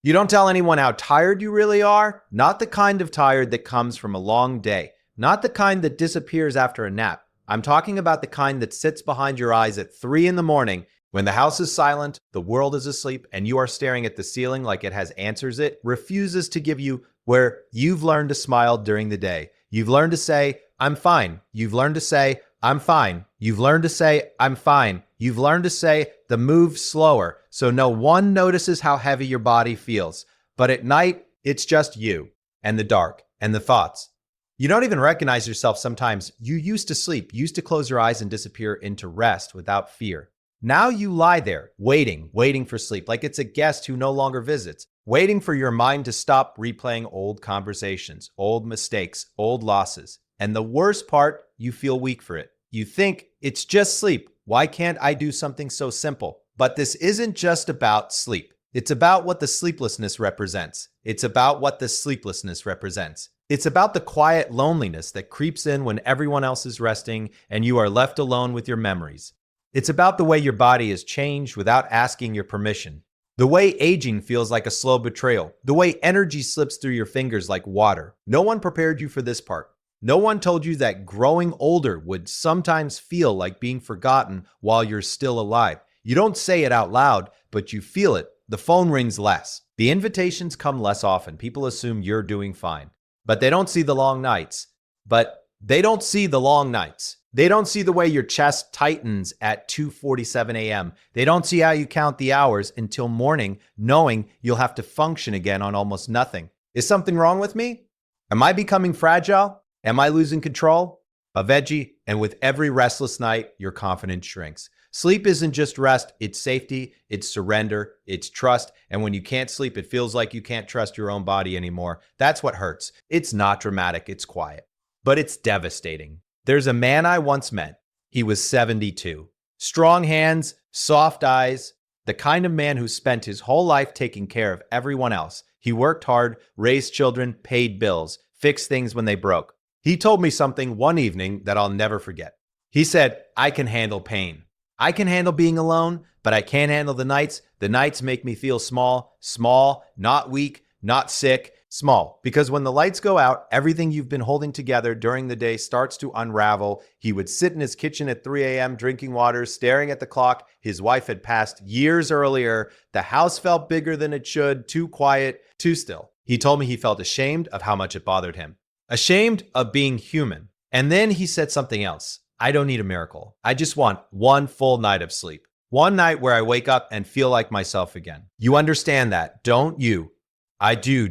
You don't tell anyone how tired you really are, not the kind of tired that comes from a long day, not the kind that disappears after a nap. I'm talking about the kind that sits behind your eyes at 3 in the morning when the house is silent, the world is asleep, and you are staring at the ceiling like it has answers it refuses to give you, where you've learned to smile during the day. You've learned to say, I'm fine. You've learned to say, I'm fine. You've learned to say, I'm fine. You've learned to say the move slower so no one notices how heavy your body feels. But at night, it's just you and the dark and the thoughts. You don't even recognize yourself sometimes. You used to sleep, used to close your eyes and disappear into rest without fear. Now you lie there, waiting for sleep, like it's a guest who no longer visits, waiting for your mind to stop replaying old conversations, old mistakes, old losses. And the worst part, you feel weak for it. You think, it's just sleep. Why can't I do something so simple? But this isn't just about sleep. It's about what the sleeplessness represents. It's about what the sleeplessness represents. It's about the quiet loneliness that creeps in when everyone else is resting and you are left alone with your memories. It's about the way your body is changed without asking your permission. The way aging feels like a slow betrayal. The way energy slips through your fingers like water. No one prepared you for this part. No one told you that growing older would sometimes feel like being forgotten while you're still alive. You don't say it out loud, but you feel it. The phone rings less. The invitations come less often. People assume you're doing fine. But they don't see the long nights. They don't see the way your chest tightens at 2:47 a.m. They don't see how you count the hours until morning, knowing you'll have to function again on almost nothing. Is something wrong with me? Am I becoming fragile? Am I losing control? A veggie, and with every restless night, your confidence shrinks. Sleep isn't just rest, it's safety, it's surrender, it's trust, and when you can't sleep, it feels like you can't trust your own body anymore. That's what hurts. It's not dramatic, it's quiet, but it's devastating. There's a man I once met. He was 72. Strong hands, soft eyes, the kind of man who spent his whole life taking care of everyone else. He worked hard, raised children, paid bills, fixed things when they broke. He told me something one evening that I'll never forget. He said, I can handle pain. I can handle being alone, but I can't handle the nights. The nights make me feel small, not weak, not sick, small. Because when the lights go out, everything you've been holding together during the day starts to unravel. He would sit in his kitchen at 3 a.m. drinking water, staring at the clock. His wife had passed years earlier. The house felt bigger than it should, too quiet, too still. He told me he felt ashamed of how much it bothered him. Ashamed of being human. And then he said something else. I don't need a miracle. I just want one full night of sleep. One night where I wake up and feel like myself again. You understand that, don't you? I do.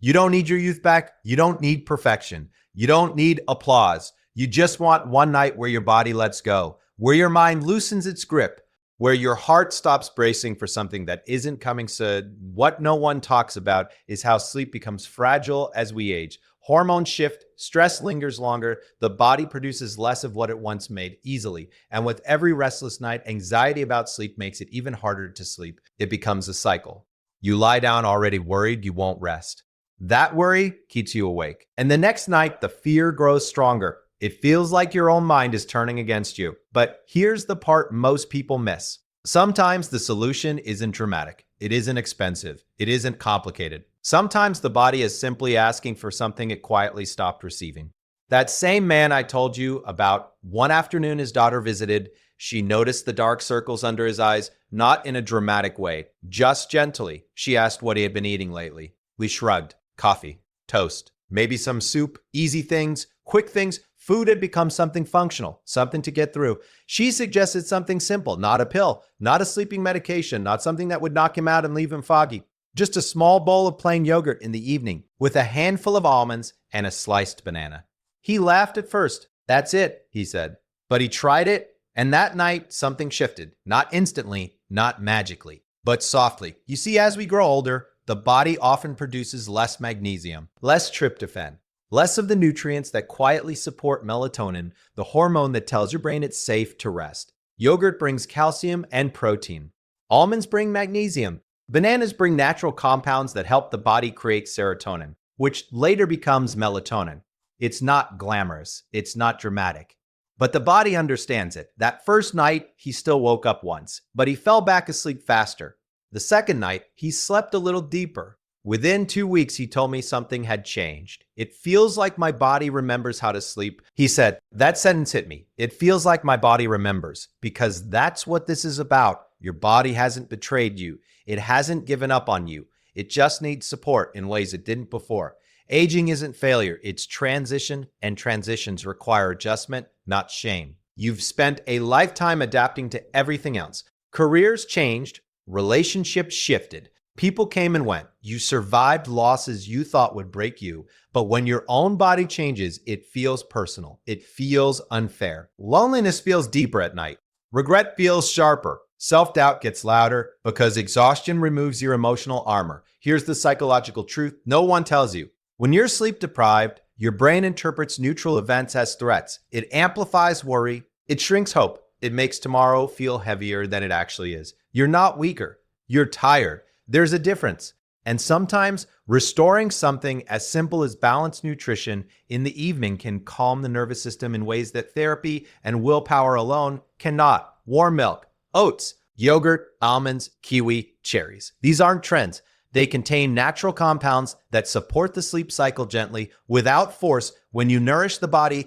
You don't need your youth back. You don't need perfection. You don't need applause. You just want one night where your body lets go, where your mind loosens its grip, where your heart stops bracing for something that isn't coming soon. What no one talks about is how sleep becomes fragile as we age. Hormones shift, stress lingers longer, the body produces less of what it once made easily. And with every restless night, anxiety about sleep makes it even harder to sleep. It becomes a cycle. You lie down already worried you won't rest. That worry keeps you awake. And the next night, the fear grows stronger. It feels like your own mind is turning against you. But here's the part most people miss. Sometimes the solution isn't dramatic. It isn't expensive. It isn't complicated. Sometimes the body is simply asking for something it quietly stopped receiving. That same man I told you about, one afternoon his daughter visited. She noticed the dark circles under his eyes, not in a dramatic way, just gently. She asked what he had been eating lately. We shrugged. Coffee, toast, maybe some soup, easy things, quick things. Food had become something functional, something to get through. She suggested something simple, not a pill, not a sleeping medication, not something that would knock him out and leave him foggy. Just a small bowl of plain yogurt in the evening with a handful of almonds and a sliced banana. He laughed at first. That's it, he said. But he tried it, and that night something shifted. Not instantly, not magically, but softly. You see, as we grow older, the body often produces less magnesium, less tryptophan, less of the nutrients that quietly support melatonin, the hormone that tells your brain it's safe to rest. Yogurt brings calcium and protein. Almonds bring magnesium. Bananas bring natural compounds that help the body create serotonin, which later becomes melatonin. It's not glamorous. It's not dramatic. But the body understands it. That first night, he still woke up once, but he fell back asleep faster. The second night, he slept a little deeper. Within 2 weeks, he told me something had changed. It feels like my body remembers how to sleep. He said, that sentence hit me. It feels like my body remembers, because that's what this is about. Your body hasn't betrayed you. It hasn't given up on you. It just needs support in ways it didn't before. Aging isn't failure, it's transition, and transitions require adjustment, not shame. You've spent a lifetime adapting to everything else. Careers changed, relationships shifted. People came and went. You survived losses you thought would break you. But when your own body changes, it feels personal. It feels unfair. Loneliness feels deeper at night. Regret feels sharper. Self-doubt gets louder because exhaustion removes your emotional armor. Here's the psychological truth no one tells you. When you're sleep deprived, your brain interprets neutral events as threats. It amplifies worry. It shrinks hope. It makes tomorrow feel heavier than it actually is. You're not weaker. You're tired. There's a difference. And sometimes restoring something as simple as balanced nutrition in the evening can calm the nervous system in ways that therapy and willpower alone cannot. Warm milk, oats, yogurt, almonds, kiwi, cherries. These aren't trends. They contain natural compounds that support the sleep cycle gently without force. When you nourish the body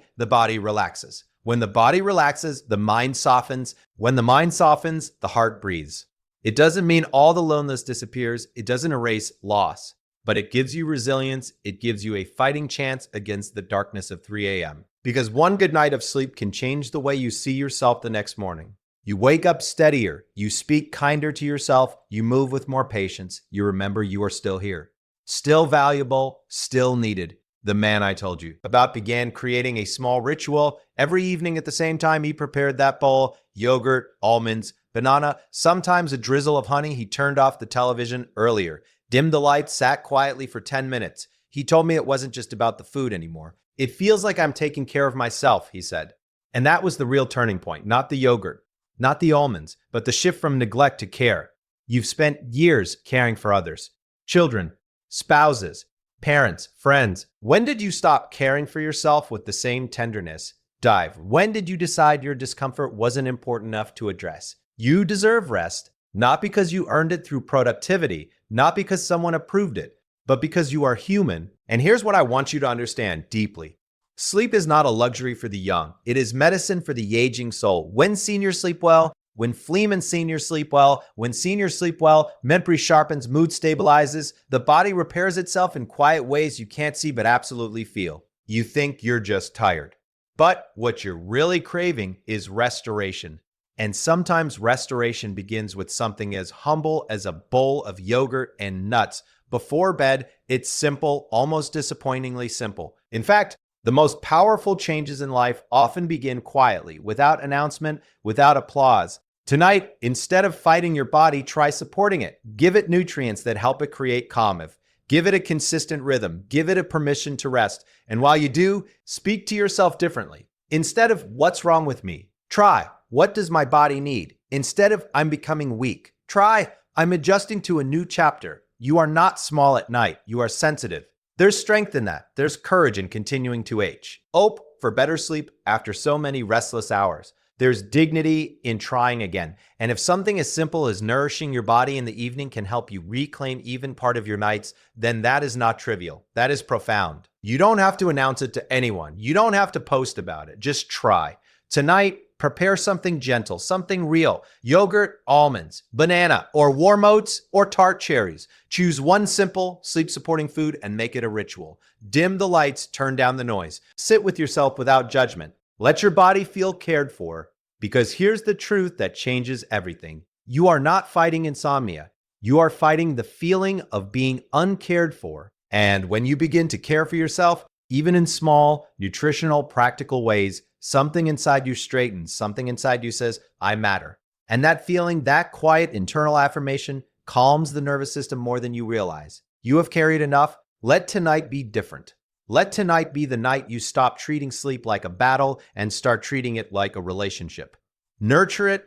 relaxes. When the body relaxes, the mind softens. When the mind softens, the heart breathes. It doesn't mean all the loneliness disappears. It doesn't erase loss, but it gives you resilience. It gives you a fighting chance against the darkness of 3 a.m. Because one good night of sleep can change the way you see yourself the next morning. You wake up steadier. You speak kinder to yourself. You move with more patience. You remember you are still here, still valuable, still needed. The man I told you about began creating a small ritual. Every evening at the same time he prepared that bowl, yogurt, almonds, banana, sometimes a drizzle of honey. He turned off the television earlier, dimmed the lights, sat quietly for 10 minutes. He told me it wasn't just about the food anymore. It feels like I'm taking care of myself, he said. And that was the real turning point, not the yogurt, not the almonds, but the shift from neglect to care. You've spent years caring for others, children, spouses, parents, friends. When did you stop caring for yourself with the same tenderness? Dive. When did you decide your discomfort wasn't important enough to address? You deserve rest, not because you earned it through productivity, not because someone approved it, but because you are human. And here's what I want you to understand deeply. Sleep is not a luxury for the young. It is medicine for the aging soul. When seniors sleep well, when Fleeman seniors sleep well, when seniors sleep well, memory sharpens, mood stabilizes, the body repairs itself in quiet ways you can't see but absolutely feel. You think you're just tired. But what you're really craving is restoration. And sometimes restoration begins with something as humble as a bowl of yogurt and nuts. Before bed, it's simple, almost disappointingly simple. In fact, the most powerful changes in life often begin quietly, without announcement, without applause. Tonight, instead of fighting your body, try supporting it. Give it nutrients that help it create calm. Give it a consistent rhythm. Give it a permission to rest. And while you do, speak to yourself differently. Instead of what's wrong with me, try what does my body need? Instead of I'm becoming weak, try I'm adjusting to a new chapter. You are not small at night. You are sensitive. There's strength in that. There's courage in continuing to age. Hope for better sleep after so many restless hours. There's dignity in trying again. And if something as simple as nourishing your body in the evening can help you reclaim even part of your nights, then that is not trivial. That is profound. You don't have to announce it to anyone. You don't have to post about it. Just try. Tonight, prepare something gentle, something real. Yogurt, almonds, banana, or warm oats, or tart cherries. Choose one simple, sleep-supporting food and make it a ritual. Dim the lights, turn down the noise. Sit with yourself without judgment. Let your body feel cared for, because here's the truth that changes everything. You are not fighting insomnia. You are fighting the feeling of being uncared for. And when you begin to care for yourself, even in small, nutritional, practical ways, something inside you straightens. Something inside you says, I matter. And that feeling, that quiet internal affirmation, calms the nervous system more than you realize. You have carried enough. Let tonight be different. Let tonight be the night you stop treating sleep like a battle and start treating it like a relationship. Nurture it,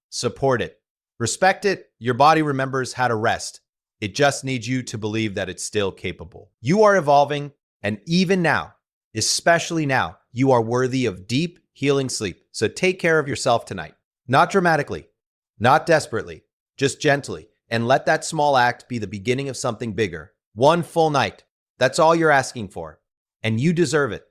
support it. Respect it. Your body remembers how to rest. It just needs you to believe that it's still capable. You are evolving, and even now, especially now, you are worthy of deep, healing sleep. So take care of yourself tonight. Not dramatically, not desperately, just gently. and let that small act be the beginning of something bigger. One full night. That's all you're asking for. And you deserve it.